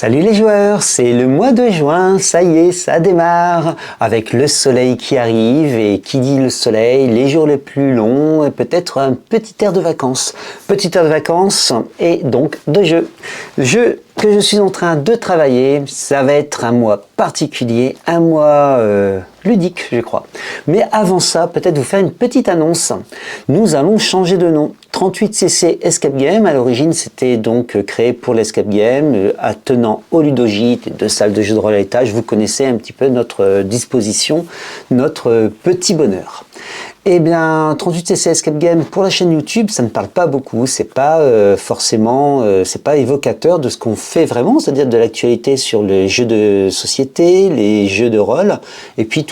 Salut les joueurs, c'est le mois de juin, ça y est, ça démarre, avec le soleil qui arrive, et qui dit le soleil, les jours les plus longs, et peut-être un petit air de vacances. Petit air de vacances, et donc de jeu. Jeu que je suis en train de travailler, ça va être un mois particulier, un mois ludique je crois. Mais avant ça, peut-être vous faire une petite annonce. Nous allons changer de nom. 38cc Escape Game, à l'origine c'était donc créé pour l'Escape Game, attenant au ludogite et deux salles de jeux de rôle à l'étage. Vous connaissez un petit peu notre disposition, notre petit bonheur. Eh bien, 38cc Escape Game pour la chaîne YouTube, ça ne parle pas beaucoup, c'est pas forcément, c'est pas évocateur de ce qu'on fait vraiment, c'est-à-dire de l'actualité sur les jeux de société, les jeux de rôle, et puis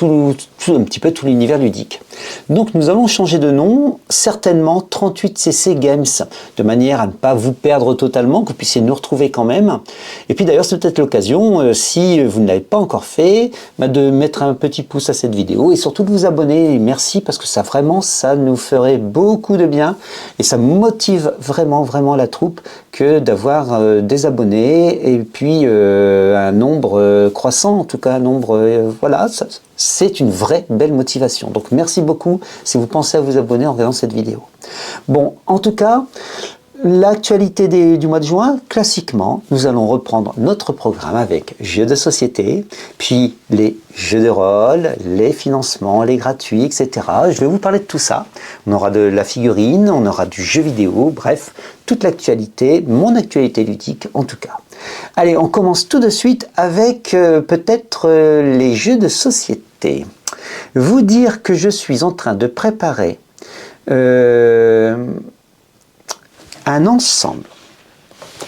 un petit peu tout l'univers ludique. Donc nous allons changer de nom, certainement 38cc Games, de manière à ne pas vous perdre totalement, que vous puissiez nous retrouver quand même. Et puis d'ailleurs, c'est peut-être l'occasion, si vous ne l'avez pas encore fait, de mettre un petit pouce à cette vidéo, et surtout de vous abonner. Merci, parce que ça vraiment, ça nous ferait beaucoup de bien, et ça motive vraiment la troupe que d'avoir des abonnés, et puis un nombre croissant, en tout cas un nombre, voilà, c'est une vraie belle motivation. Donc merci beaucoup si vous pensez à vous abonner en regardant cette vidéo. Bon, en tout cas, l'actualité du mois de juin, classiquement, nous allons reprendre notre programme avec jeux de société, puis les jeux de rôle, les financements, les gratuits, etc. Je vais vous parler de tout ça. On aura de la figurine, on aura du jeu vidéo, bref, toute l'actualité, mon actualité ludique en tout cas. Allez, on commence tout de suite avec peut-être les jeux de société. Vous dire que je suis en train de préparer un ensemble.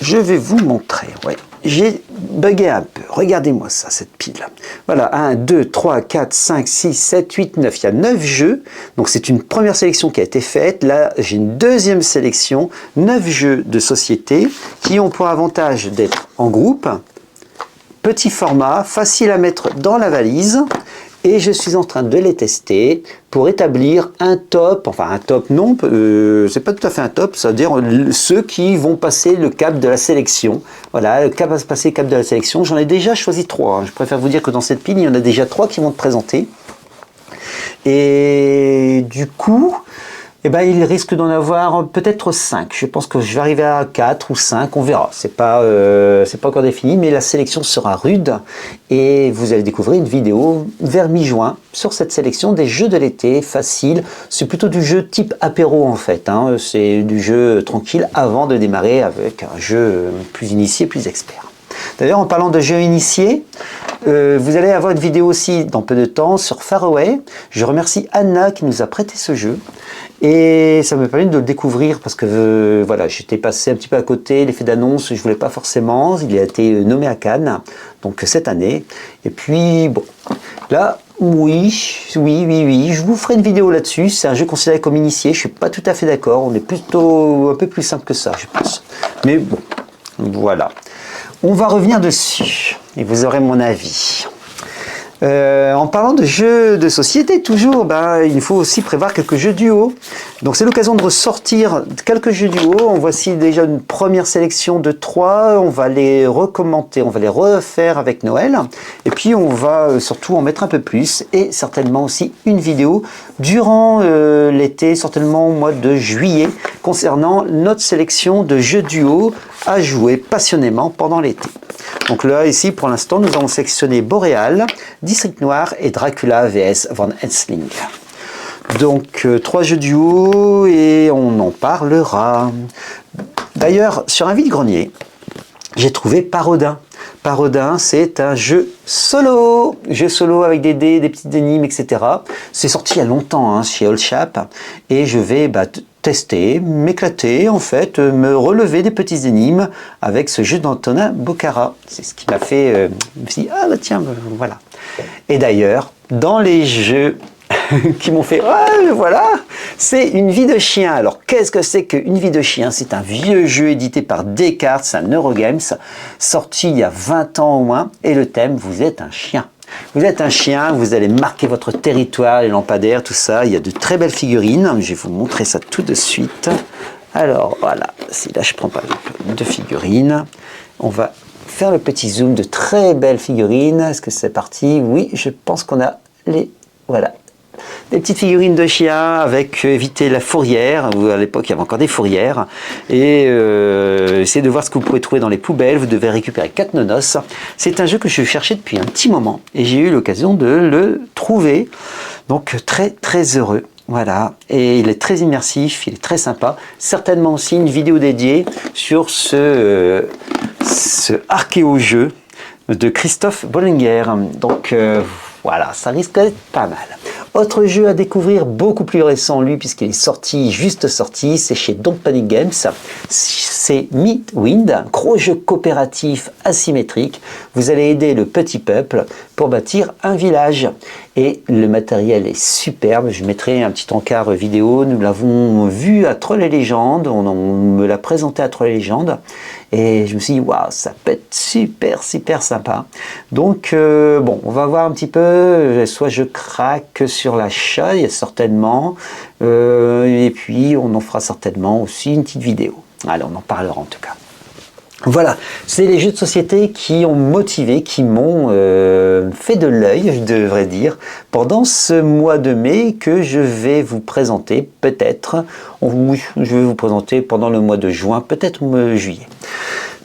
Je vais vous montrer, ouais. J'ai bugué un peu, regardez-moi ça, cette pile. Voilà, 1, 2, 3, 4, 5, 6, 7, 8, 9, il y a 9 jeux. Donc c'est une première sélection qui a été faite. Là, j'ai une deuxième sélection, 9 jeux de société qui ont pour avantage d'être en groupe, petit format, facile à mettre dans la valise. Et je suis en train de les tester pour établir un top, enfin un top non, c'est pas tout à fait un top, c'est-à-dire ceux qui vont passer le cap de la sélection. Voilà, le cap va se passer le cap de la sélection. J'en ai déjà choisi 3. Je préfère vous dire que dans cette pile, il y en a déjà 3 qui vont te présenter. Et du coup, eh ben, il risque d'en avoir peut-être 5. Je pense que je vais arriver à 4 ou 5, on verra. C'est pas encore défini, mais la sélection sera rude. Et vous allez découvrir une vidéo vers mi-juin sur cette sélection des jeux de l'été, facile. C'est plutôt du jeu type apéro en fait. Hein. C'est du jeu tranquille avant de démarrer avec un jeu plus initié, plus expert. D'ailleurs, en parlant de jeux initiés, vous allez avoir une vidéo aussi dans peu de temps sur Faraway. Je remercie Anna qui nous a prêté ce jeu. Et ça me permet de le découvrir parce que voilà, j'étais passé un petit peu à côté, l'effet d'annonce, je voulais pas forcément. Il a été nommé à Cannes, donc cette année. Et puis, bon, là, oui, je vous ferai une vidéo là-dessus. C'est un jeu considéré comme initié, je suis pas tout à fait d'accord. On est plutôt un peu plus simple que ça, je pense. Mais bon, voilà. On va revenir dessus et vous aurez mon avis. En parlant de jeux de société, toujours, il faut aussi prévoir quelques jeux duo. Donc c'est l'occasion de ressortir quelques jeux duo. En voici déjà une première sélection de 3. On va les recommenter, on va les refaire avec Noël. Et puis on va surtout en mettre un peu plus. Et certainement aussi une vidéo durant l'été, certainement au mois de juillet, concernant notre sélection de jeux duo à jouer passionnément pendant l'été. Donc là, ici, pour l'instant, nous avons sélectionné Boréal, District Noir et Dracula vs Van Helsing. Donc, 3 jeux duo et on en parlera. D'ailleurs, sur un vide-grenier, j'ai trouvé Parodin. Parodin, c'est un jeu solo avec des dés, des petites énigmes, etc. C'est sorti il y a longtemps chez Old Chap et je vais tester, m'éclater, en fait, me relever des petites énigmes avec ce jeu d'Antonin Bocara. C'est ce qui m'a fait, je me suis dit, ah bah tiens, voilà. Et d'ailleurs, dans les jeux qui m'ont fait, ouais, voilà, c'est Une vie de chien. Alors, qu'est-ce que c'est qu'Une vie de chien? C'est un vieux jeu édité par Descartes, c'est un Eurogames, sorti il y a 20 ans au moins, et le thème, vous êtes un chien. Vous êtes un chien, vous allez marquer votre territoire, les lampadaires, tout ça. Il y a de très belles figurines. Je vais vous montrer ça tout de suite. Alors, voilà. Si là, je prends pas de figurines, on va faire le petit zoom de très belles figurines. Est-ce que c'est parti? Oui, je pense qu'on a les... Voilà. Des petites figurines de chiens avec éviter la fourrière. À l'époque, il y avait encore des fourrières. Et essayez de voir ce que vous pouvez trouver dans les poubelles. Vous devez récupérer 4 nonos. C'est un jeu que je cherchais depuis un petit moment. Et j'ai eu l'occasion de le trouver. Donc, très, très heureux. Voilà. Et il est très immersif. Il est très sympa. Certainement aussi une vidéo dédiée sur ce archéo-jeu de Christophe Bollinger. Donc, voilà, ça risque d'être pas mal. Autre jeu à découvrir, beaucoup plus récent lui, puisqu'il est sorti, juste sorti, c'est chez Don't Panic Games. C'est Midwind, un gros jeu coopératif asymétrique. Vous allez aider le petit peuple pour bâtir un village. Et le matériel est superbe. Je mettrai un petit encart vidéo. Nous l'avons vu à Trolls et Légendes. On me l'a présenté à Trolls et Légendes. Et je me suis dit, waouh, ça peut être super, super sympa. Donc, bon, on va voir un petit peu. Soit je craque sur l'achat, certainement. Et puis, on en fera certainement aussi une petite vidéo. Allez, on en parlera en tout cas. Voilà, c'est les jeux de société qui ont motivé, qui m'ont fait de l'œil, je devrais dire, pendant ce mois de mai que je vais vous présenter, peut-être, oui, je vais vous présenter pendant le mois de juin, peut-être juillet.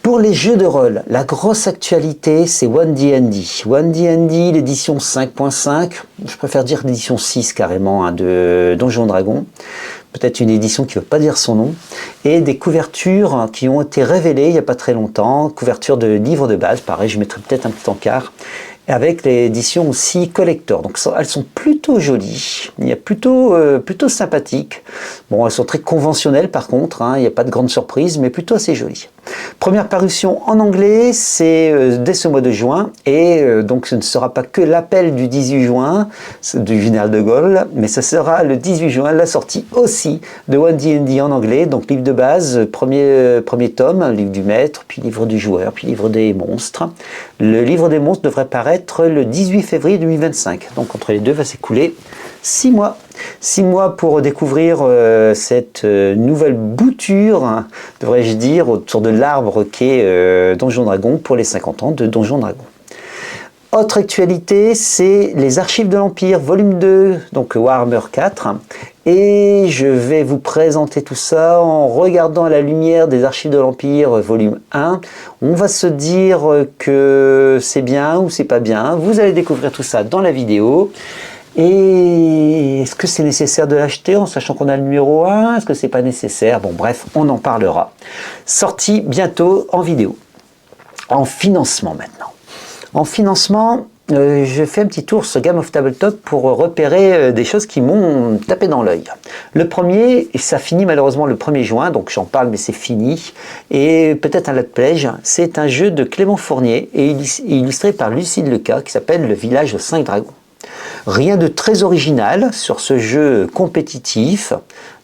Pour les jeux de rôle, la grosse actualité, c'est One D&D. One D&D, l'édition 5.5, je préfère dire l'édition 6 carrément, hein, de Donjons Dragons. Peut-être une édition qui ne veut pas dire son nom, et des couvertures qui ont été révélées il n'y a pas très longtemps, couverture de livres de base, pareil, je mettrai peut-être un petit encart, avec l'édition aussi collector. Donc elles sont plutôt jolies, il y a plutôt sympathiques. Bon, elles sont très conventionnelles par contre, hein, il n'y a pas de grande surprise, mais plutôt assez jolies. Première parution en anglais, c'est dès ce mois de juin, et donc ce ne sera pas que l'appel du 18 juin, du général de Gaulle, mais ce sera le 18 juin la sortie aussi de One D&D en anglais, donc livre de base, premier tome, livre du maître, puis livre du joueur, puis livre des monstres. Le livre des monstres devrait paraître le 18 février 2025, donc entre les deux va s'écouler 6 mois. 6 mois pour découvrir cette nouvelle bouture, hein, devrais-je dire, autour de l'arbre qu'est Donjons Dragons pour les 50 ans de Donjons Dragons. Autre actualité, c'est les Archives de l'Empire, volume 2, donc Warhammer 4. Et je vais vous présenter tout ça en regardant à la lumière des Archives de l'Empire, volume 1. On va se dire que c'est bien ou c'est pas bien. Vous allez découvrir tout ça dans la vidéo. Et est-ce que c'est nécessaire de l'acheter en sachant qu'on a le numéro 1? Est-ce que c'est pas nécessaire? Bon bref, on en parlera. Sortie bientôt en vidéo. En financement maintenant. En financement, je fais un petit tour sur Game of Tabletop pour repérer des choses qui m'ont tapé dans l'œil. Le premier, et ça finit malheureusement le 1er juin, donc j'en parle mais c'est fini, et peut-être un lot de plège, c'est un jeu de Clément Fournier et illustré par Lucide Leca qui s'appelle Le Village aux 5 Dragons. Rien de très original sur ce jeu compétitif.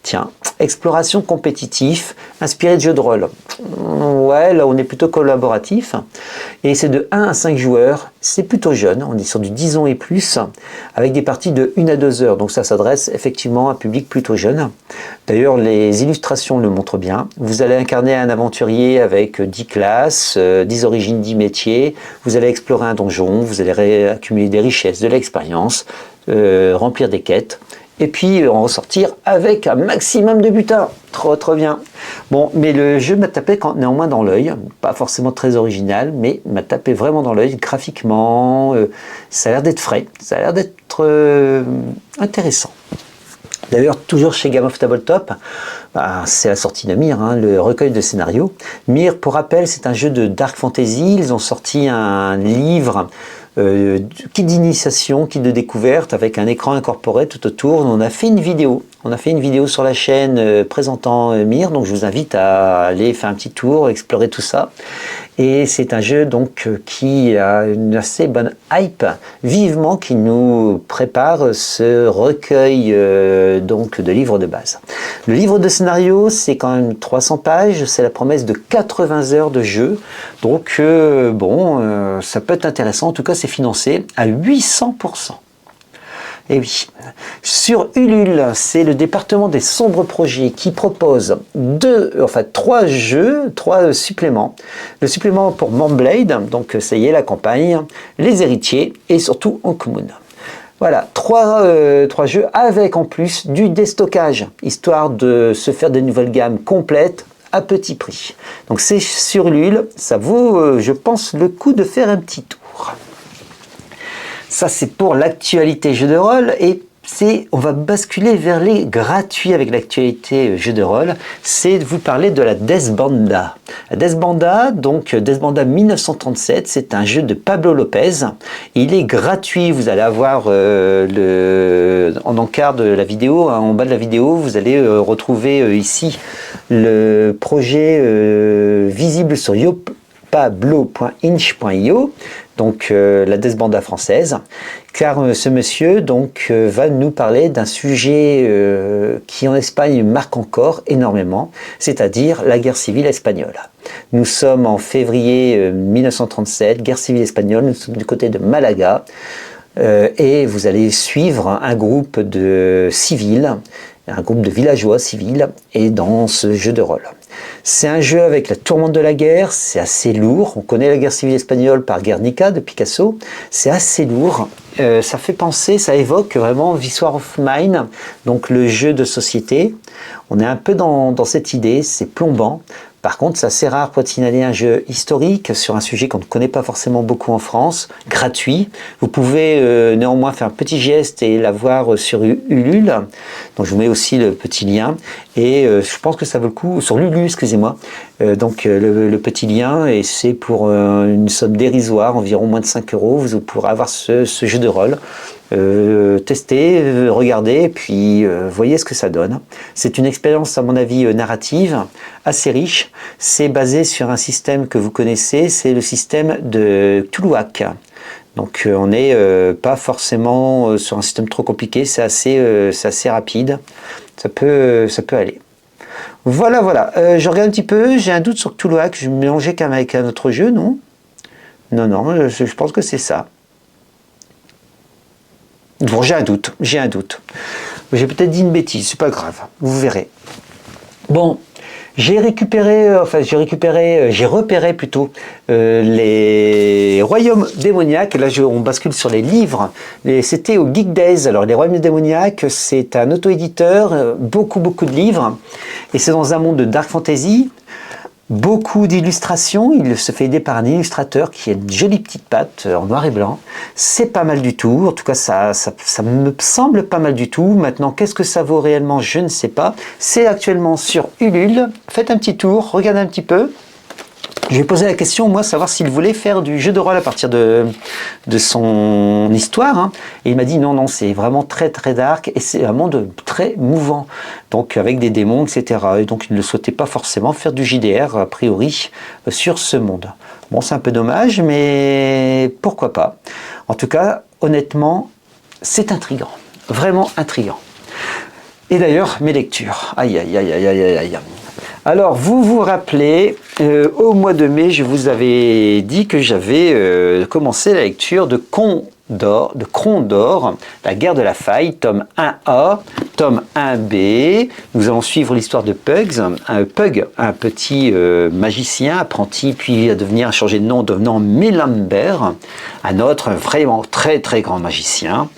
Tiens, exploration compétitif, inspiré de jeux de rôle. Ouais, là on est plutôt collaboratif. Et c'est de 1 à 5 joueurs. C'est plutôt jeune, on est sur du 10 ans et plus, avec des parties de 1 à 2 heures. Donc ça s'adresse effectivement à un public plutôt jeune. D'ailleurs, les illustrations le montrent bien. Vous allez incarner un aventurier avec 10 classes, 10 origines, 10 métiers. Vous allez explorer un donjon, vous allez accumuler des richesses, de l'expérience, remplir des quêtes. Et puis en ressortir avec un maximum de butin. Trop bien. Bon, mais le jeu m'a tapé néanmoins dans l'œil. Pas forcément très original, mais m'a tapé vraiment dans l'œil graphiquement. Ça a l'air d'être frais. Ça a l'air d'être intéressant. D'ailleurs, toujours chez Game of Tabletop, c'est la sortie de Myr, hein, le recueil de scénarios. Myr, pour rappel, c'est un jeu de dark fantasy. Ils ont sorti un livre kit d'initiation, kit de découverte avec un écran incorporé tout autour. On a fait une vidéo. On a fait une vidéo sur la chaîne présentant Myr, donc je vous invite à aller faire un petit tour, explorer tout ça. Et c'est un jeu donc qui a une assez bonne hype, vivement qui nous prépare ce recueil donc de livres de base. Le livre de scénario, c'est quand même 300 pages, c'est la promesse de 80 heures de jeu. Donc ça peut être intéressant, en tout cas c'est financé à 800%. Et oui, sur Ulule, c'est le département des sombres projets qui propose trois jeux, 3 suppléments. Le supplément pour Moonblade, donc ça y est, la campagne, les héritiers et surtout Ankh-Morn. Voilà, 3 jeux avec en plus du déstockage, histoire de se faire des nouvelles gammes complètes à petit prix. Donc c'est sur Ulule, ça vaut, je pense, le coup de faire un petit tour. Ça c'est pour l'actualité jeu de rôle et on va basculer vers les gratuits avec l'actualité jeu de rôle. C'est de vous parler de la Desbanda. La Desbanda, donc Desbanda 1937, c'est un jeu de Pablo Lopez. Il est gratuit. Vous allez avoir en encart de la vidéo, hein, en bas de la vidéo, vous allez retrouver ici le projet visible sur pablo.inch.io. Donc la Desbanda française, car ce monsieur donc va nous parler d'un sujet qui en Espagne marque encore énormément, c'est-à-dire la guerre civile espagnole. Nous sommes en février 1937, guerre civile espagnole, nous sommes du côté de Malaga, et vous allez suivre un groupe de civils, un groupe de villageois civils, et dans ce jeu de rôle. C'est un jeu avec la tourmente de la guerre, c'est assez lourd. On connaît la guerre civile espagnole par Guernica de Picasso. C'est assez lourd. Ça fait penser, ça évoque vraiment This War of Mine, donc le jeu de société. On est un peu dans cette idée, c'est plombant. Par contre, c'est assez rare pour signaler un jeu historique sur un sujet qu'on ne connaît pas forcément beaucoup en France, gratuit. Vous pouvez néanmoins faire un petit geste et l'avoir sur Ulule. Donc je vous mets aussi le petit lien. Et je pense que ça vaut le coup, sur Lulu, excusez-moi. Donc le petit lien, et c'est pour une somme dérisoire, environ moins de 5 €. Vous pourrez avoir ce jeu de rôle. Testez, regardez, puis voyez ce que ça donne. C'est une expérience, à mon avis, narrative, assez riche. C'est basé sur un système que vous connaissez, c'est le système de Cthulhuac. Donc on n'est pas forcément sur un système trop compliqué, c'est assez rapide, ça peut aller. Voilà, je regarde un petit peu, j'ai un doute sur Cthulhuac, je me mélangeais quand même avec un autre jeu, non? Non, je pense que c'est ça. Bon, j'ai un doute. J'ai peut-être dit une bêtise, c'est pas grave, vous verrez. Bon, j'ai repéré plutôt les royaumes démoniaques. Là, on bascule sur les livres. C'était au Geek Days. Alors, les royaumes démoniaques, c'est un auto-éditeur, beaucoup de livres. Et c'est dans un monde de dark fantasy. Beaucoup d'illustrations, il se fait aider par un illustrateur qui a une jolie petite patte en noir et blanc. C'est pas mal du tout, en tout cas ça me semble pas mal du tout. Maintenant, qu'est-ce que ça vaut réellement, je ne sais pas. C'est actuellement sur Ulule, faites un petit tour, regardez un petit peu. Je lui ai posé la question, moi, savoir s'il voulait faire du jeu de rôle à partir de son histoire. Hein. Et il m'a dit non, c'est vraiment très dark et c'est un monde très mouvant. Donc avec des démons, etc. Et donc il ne souhaitait pas forcément faire du JDR, a priori, sur ce monde. Bon, c'est un peu dommage, mais pourquoi pas. En tout cas, honnêtement, c'est intriguant. Vraiment intriguant. Et d'ailleurs, mes lectures. Aïe. Alors, vous vous rappelez, au mois de mai, je vous avais dit que j'avais commencé la lecture de Krondor, La guerre de la faille, tome 1A, tome 1B. Nous allons suivre l'histoire de Pug, un petit magicien apprenti, puis il va changer de nom, devenant Mélambert, un autre vraiment très grand magicien.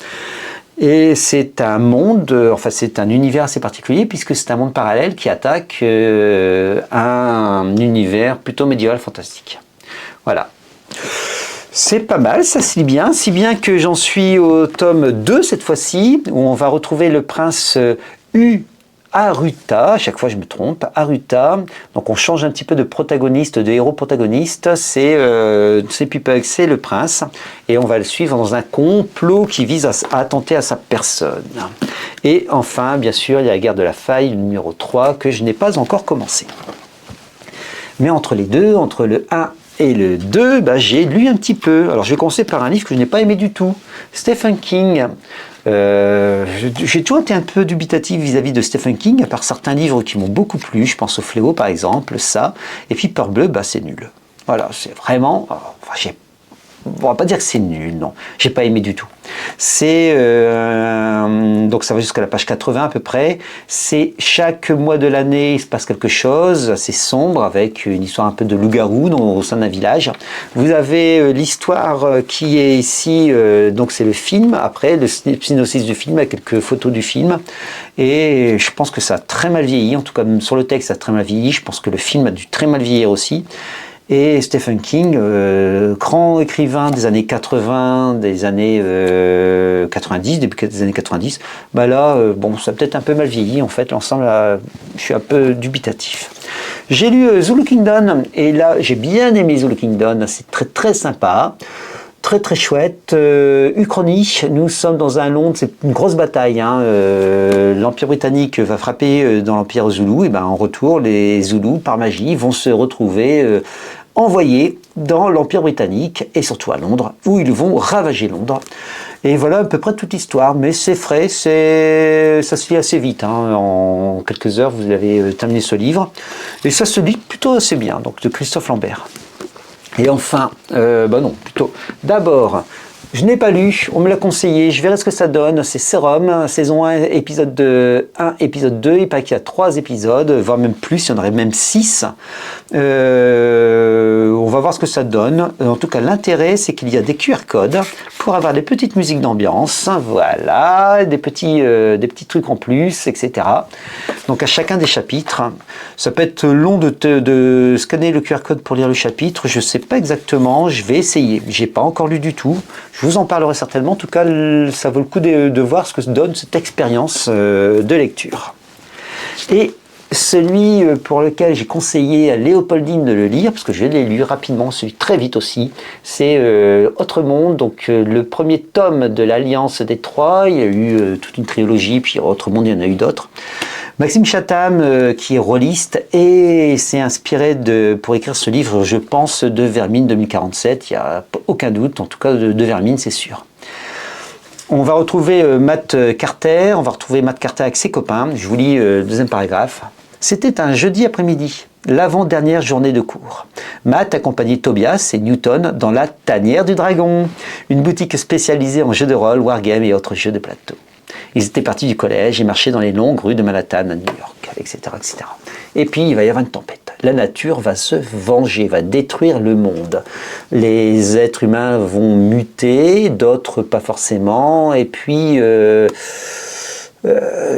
Et c'est un monde, c'est un univers assez particulier puisque c'est un monde parallèle qui attaque un univers plutôt médiéval fantastique. Voilà. C'est pas mal, ça se lit bien, si bien que j'en suis au tome 2 cette fois-ci, où on va retrouver le prince Aruta, à chaque fois je me trompe, Aruta, donc on change un petit peu de protagoniste, de héros protagoniste, c'est Pupug, c'est le prince, et on va le suivre dans un complot qui vise à attenter à sa personne. Et enfin, bien sûr, il y a la guerre de la faille, numéro 3, que je n'ai pas encore commencé. Mais entre les deux, entre le 1 et le 2, j'ai lu un petit peu. Alors je vais commencer par un livre que je n'ai pas aimé du tout, Stephen King. J'ai toujours été un peu dubitatif vis-à-vis de Stephen King, à part certains livres qui m'ont beaucoup plu, je pense au Fléau par exemple, ça, et puis Peur Bleue, c'est nul. Voilà, c'est vraiment, j'ai on va pas dire que c'est nul, non. J'ai pas aimé du tout. C'est donc ça va jusqu'à la page 80 à peu près. C'est chaque mois de l'année, il se passe quelque chose assez sombre avec une histoire un peu de loup-garou au sein d'un village. Vous avez l'histoire qui est ici, donc c'est le film. Après, le synopsis du film avec quelques photos du film. Et je pense que ça a très mal vieilli. En tout cas, sur le texte, ça a très mal vieilli. Je pense que le film a dû très mal vieillir aussi. Et Stephen King, grand écrivain des années 80, des années 90, début des années 90, bah là, bon, ça a peut-être un peu mal vieilli, en fait, l'ensemble, je suis un peu dubitatif. J'ai lu Zulu Kingdom, et là, j'ai bien aimé Zulu Kingdom, c'est très très sympa. Très très chouette. Uchronie, nous sommes dans un Londres, c'est une grosse bataille. Hein. L'Empire britannique va frapper dans l'Empire Zoulou, et ben en retour, les Zoulous, par magie, vont se retrouver envoyés dans l'Empire britannique, et surtout à Londres, où ils vont ravager Londres. Et voilà à peu près toute l'histoire, mais c'est frais, ça se lit assez vite. Hein. En quelques heures, vous avez terminé ce livre. Et ça se lit plutôt assez bien, donc de Christophe Lambert. Et enfin, non, plutôt. D'abord, je n'ai pas lu, on me l'a conseillé, je verrai ce que ça donne. C'est Serum, saison 1, épisode 1, épisode 2. Il paraît qu'il y a 3 épisodes, voire même plus, il y en aurait même 6. On va voir ce que ça donne. En tout cas, l'intérêt, c'est qu'il y a des QR codes pour avoir des petites musiques d'ambiance. Voilà, des petits trucs en plus, etc. Donc à chacun des chapitres, ça peut être long de scanner le QR code pour lire le chapitre. Je ne sais pas exactement, je vais essayer. J'ai pas encore lu du tout. Je vous en parlerai certainement. En tout cas, ça vaut le coup de voir ce que donne cette expérience de lecture. Et celui pour lequel j'ai conseillé à Léopoldine de le lire, parce que je l'ai lu rapidement, celui très vite aussi, c'est Autre Monde, donc le premier tome de l'Alliance des Trois. Il y a eu toute une trilogie, puis Autre Monde, il y en a eu d'autres. Maxime Chatham, qui est rôliste, et s'est inspiré pour écrire ce livre, je pense, de Vermine 2047. Il n'y a aucun doute, en tout cas de Vermine, c'est sûr. On va retrouver Matt Carter, avec ses copains. Je vous lis le deuxième paragraphe. C'était un jeudi après-midi, l'avant-dernière journée de cours. Matt accompagnait Tobias et Newton dans la Tanière du Dragon, une boutique spécialisée en jeux de rôle, wargames et autres jeux de plateau. Ils étaient partis du collège et marchaient dans les longues rues de Manhattan à New York, etc., etc. Et puis, il va y avoir une tempête. La nature va se venger, va détruire le monde. Les êtres humains vont muter, d'autres pas forcément. Et puis,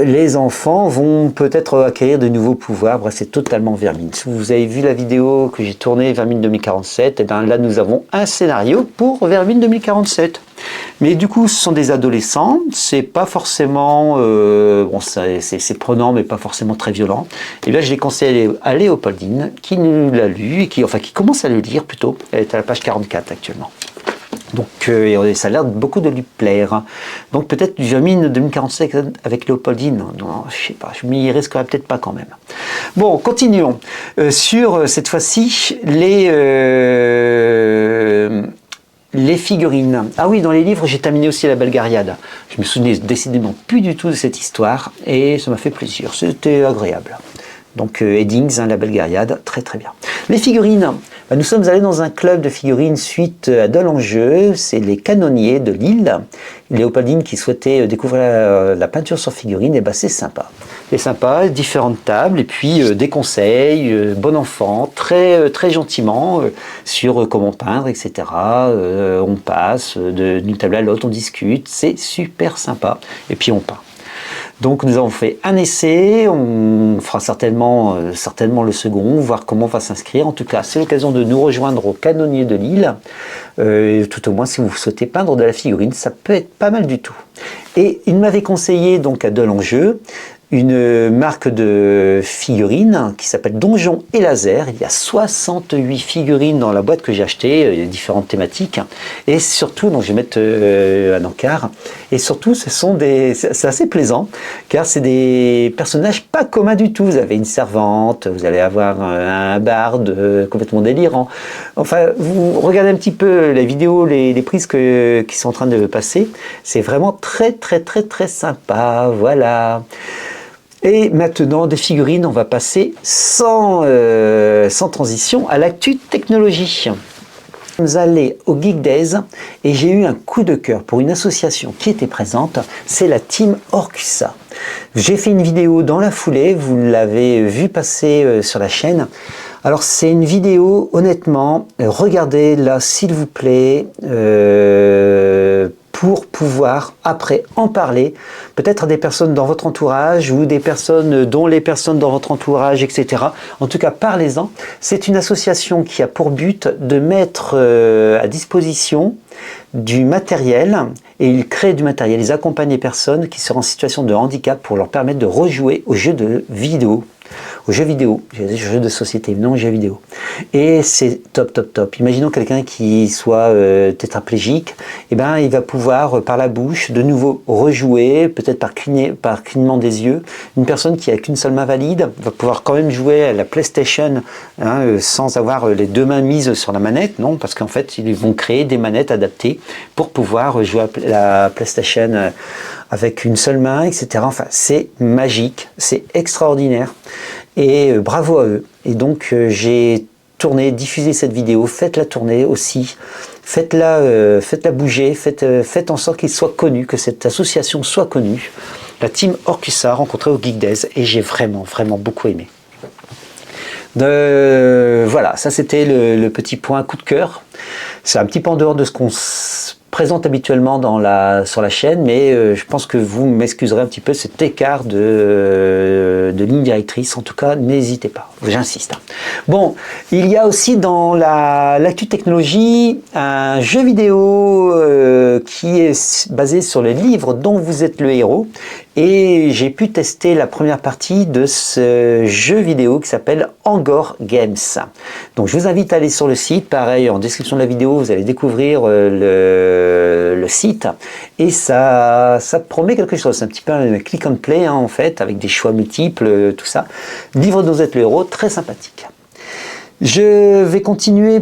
les enfants vont peut-être acquérir de nouveaux pouvoirs. Bref, c'est totalement Vermine. Si vous avez vu la vidéo que j'ai tournée, Vermine 2047, et bien là, nous avons un scénario pour Vermine 2047. Mais du coup, ce sont des adolescents, c'est pas forcément, c'est prenant, mais pas forcément très violent. Et là, je l'ai conseillé à Léopoldine, qui l'a lu, et qui commence à le lire plutôt. Elle est à la page 44 actuellement. Donc, ça a l'air beaucoup de lui plaire. Donc, peut-être du Vermine 2047 avec Léopoldine. Non, je sais pas, je m'y risquerai peut-être pas quand même. Bon, continuons. Sur, cette fois-ci, les figurines. Ah oui, dans les livres, j'ai terminé aussi La Belgariade. Je me souvenais décidément plus du tout de cette histoire et ça m'a fait plaisir. C'était agréable. Donc Eddings, La Belgariade, très très bien. Les figurines. Nous sommes allés dans un club de figurines suite à Delangeau. C'est les Canonniers de Lille. Léopoldine qui souhaitait découvrir la peinture sur figurines. Et c'est sympa. C'est sympa, différentes tables et puis des conseils, bon enfant, très, très gentiment sur comment peindre, etc. On passe d'une table à l'autre, on discute, c'est super sympa. Et puis on peint. Donc nous avons fait un essai, on fera certainement le second, voir comment on va s'inscrire. En tout cas, c'est l'occasion de nous rejoindre au Canonnier de Lille. Tout au moins, si vous souhaitez peindre de la figurine, ça peut être pas mal du tout. Et il m'avait conseillé donc à Delangeau une marque de figurines qui s'appelle Donjon et Laser. Il y a 68 figurines dans la boîte que j'ai achetée, différentes thématiques. Et surtout, donc je vais mettre un encart. Et surtout, c'est assez plaisant, car c'est des personnages pas communs du tout. Vous avez une servante, vous allez avoir un barde complètement délirant. Enfin, vous regardez un petit peu la vidéo, les prises qui sont en train de passer. C'est vraiment très, très, très, très sympa. Voilà. Et maintenant, des figurines, on va passer sans transition à l'actu technologie. Nous sommes allés au Geek Days et j'ai eu un coup de cœur pour une association qui était présente, c'est la Team Orcusa. J'ai fait une vidéo dans la foulée, vous l'avez vu passer sur la chaîne. Alors c'est une vidéo, honnêtement, regardez-la s'il vous plaît, pour pouvoir après en parler, peut-être à des personnes dans votre entourage ou des personnes dont les personnes dans votre entourage, etc. En tout cas, parlez-en. C'est une association qui a pour but de mettre à disposition du matériel, et ils créent du matériel, ils accompagnent les personnes qui sont en situation de handicap pour leur permettre de rejouer aux jeux de vidéo. Aux jeux vidéo, j'ai dit jeux de société, non aux jeux vidéo. Et c'est top, top, top. Imaginons quelqu'un qui soit tétraplégique, et ben il va pouvoir par la bouche de nouveau rejouer, peut-être par clignement des yeux. Une personne qui a qu'une seule main valide va pouvoir quand même jouer à la PlayStation sans avoir les deux mains mises sur la manette, non, parce qu'en fait ils vont créer des manettes adaptées pour pouvoir jouer à la PlayStation avec une seule main, etc. Enfin, c'est magique, c'est extraordinaire et bravo à eux. Et donc j'ai diffusé cette vidéo, faites-la tourner aussi, faites-la bouger, faites en sorte qu'il soit connu, que cette association soit connue. La Team Orcusa rencontrée au Geek Days et j'ai vraiment beaucoup aimé. Voilà, ça c'était le petit point coup de cœur. C'est un petit peu en dehors de ce qu'on présente habituellement sur la chaîne, mais je pense que vous m'excuserez un petit peu cet écart de ligne directrice. En tout cas, n'hésitez pas, j'insiste. Bon, il y a aussi dans l'actu technologie un jeu vidéo qui est basé sur le livre dont vous êtes le héros, et j'ai pu tester la première partie de ce jeu vidéo qui s'appelle Angor Games. Donc je vous invite à aller sur le site, pareil en description de la vidéo vous allez découvrir le site, et ça promet quelque chose. C'est un petit peu un click and play en fait, avec des choix multiples, tout ça. Livre dont vous êtes le héros, très sympathique. Je vais continuer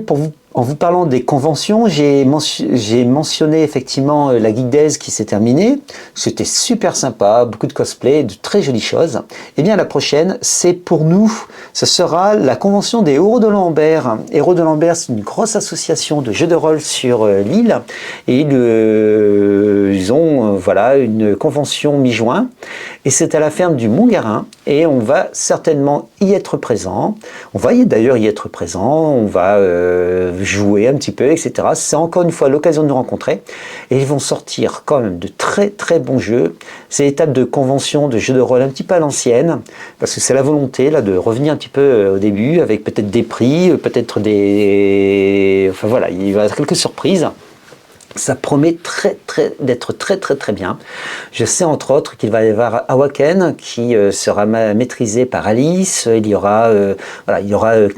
en vous parlant des conventions. J'ai mentionné effectivement la Geek Days qui s'est terminée. C'était super sympa, beaucoup de cosplay, de très jolies choses. Et bien la prochaine, c'est pour nous, ce sera la convention des Héros de Lambert. Héros de Lambert, c'est une grosse association de jeux de rôle sur l'île. Et ils ont voilà, une convention mi-juin. Et c'est à la ferme du Mont-Garin. Et on va certainement y être présent. On va d'ailleurs y être présent. On va jouer un petit peu, etc. C'est encore une fois l'occasion de nous rencontrer. Et ils vont sortir quand même de très bons jeux. C'est l'étape de convention de jeux de rôle un petit peu à l'ancienne, parce que c'est la volonté là de revenir un petit peu au début, avec peut-être des prix, peut-être des... Enfin voilà, il va y avoir quelques surprises. Ça promet d'être très bien. Je sais entre autres qu'il va y avoir Awaken qui sera maîtrisé par Alice. Il y aura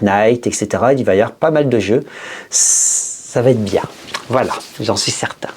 Knight, etc. Il va y avoir pas mal de jeux. Ça va être bien. Voilà, j'en suis certain.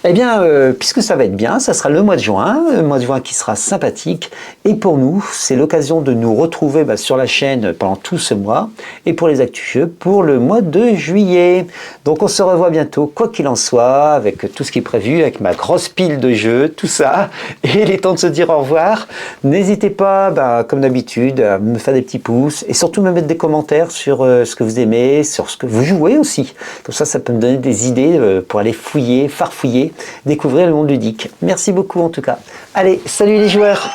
Eh bien, puisque ça va être bien, ça sera le mois de juin qui sera sympathique. Et pour nous, c'est l'occasion de nous retrouver sur la chaîne pendant tout ce mois. Et pour les actus jeux, pour le mois de juillet. Donc on se revoit bientôt, quoi qu'il en soit, avec tout ce qui est prévu, avec ma grosse pile de jeux, tout ça. Et il est temps de se dire au revoir. N'hésitez pas, comme d'habitude, à me faire des petits pouces. Et surtout me mettre des commentaires sur ce que vous aimez, sur ce que vous jouez aussi. Comme ça peut me donner des idées pour aller farfouiller, découvrir le monde ludique. Merci beaucoup en tout cas. Allez, salut les joueurs!